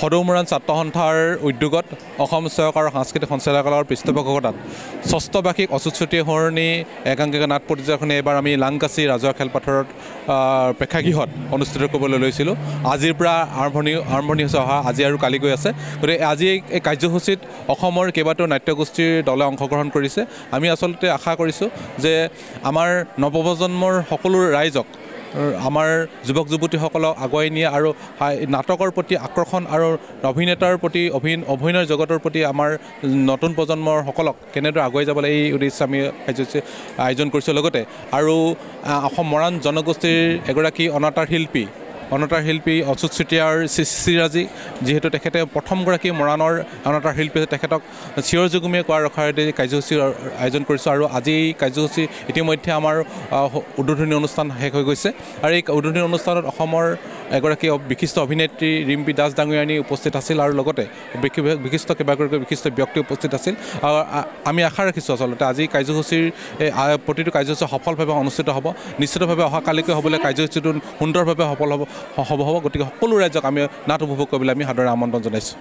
সদৌমৰাণ ছাত্ৰ সন্থাৰ উদ্যোগত অসম চৰকাৰৰ সাংস্কৃতিক সঞ্চালকালয়ৰ পৃষ্ঠপোষকতাত ষষ্ঠ বাৰ্ষিক অচ্যুত শুৱনি একাংকিকা নাট প্ৰতিযোগিতাখনে এইবাৰ আমি লাংকাচি ৰাজহুৱা খেলপথাৰত প্ৰেক্ষাগৃহত অনুষ্ঠিত কৰিবলৈ লৈছিলোঁ। আজিৰ পৰা আৰম্ভণি হৈছে, অহা আজি আৰু কালি গৈ আছে। গতিকে আজি এই কাৰ্যসূচীত অসমৰ কেইবাটাও নাট্যগোষ্ঠীৰ দলে অংশগ্ৰহণ কৰিছে। আমি আচলতে আশা কৰিছোঁ যে আমাৰ নৱপ্ৰজন্মৰ সকলো ৰাইজক, আমাৰ যুৱক যুৱতীসকলক আগুৱাই নিয়ে আৰু নাটকৰ প্ৰতি আকৰ্ষণ আৰু অভিনেতাৰ প্ৰতি অভিনয় জগতৰ প্ৰতি আমাৰ নতুন প্ৰজন্মৰ সকলক কেনেদৰে আগুৱাই যাবলৈ এই উদ্দেশ্যে আমি কাৰ্যসূচী আয়োজন কৰিছোঁ। লগতে আৰু অসম মৰাণ জনগোষ্ঠীৰ এগৰাকী অনাতাঁৰ শিল্পী অচ্যুত চুতীয়াৰ শ্ৰীৰাজী, যিহেতু তেখেতে প্ৰথমগৰাকী মৰাণৰ অনাতাঁৰ শিল্পী, তেখেতক চিৰযুগমীয়া কোৱাৰ আশাৰে কাৰ্যসূচীৰ আয়োজন কৰিছোঁ। আৰু আজি এই কাৰ্যসূচী ইতিমধ্যে আমাৰ উদ্বোধনী অনুষ্ঠান শেষ হৈ গৈছে আৰু এই উদ্বোধনী অনুষ্ঠানত অসমৰ এগৰাকী বিশিষ্ট অভিনেত্ৰী ৰিম্পী দাস ডাঙৰীয়ানী উপস্থিত আছিল আৰু লগতে কেইবাগৰাকী বিশিষ্ট ব্যক্তি উপস্থিত আছিল। আমি আশা ৰাখিছোঁ আচলতে আজি কাৰ্যসূচীৰ প্ৰতিটো কাৰ্যসূচী সফলভাৱে অনুষ্ঠিত হ'ব। নিশ্চিতভাৱে অহা কালিকৈ হ'বলৈ কাৰ্যসূচীটো সুন্দৰভাৱে সফল হ'ব। গতিকে সকলো ৰাইজক আমি নাট উপভোগ কৰিবলৈ আমি সাদৰে আমন্ত্ৰণ জনাইছোঁ।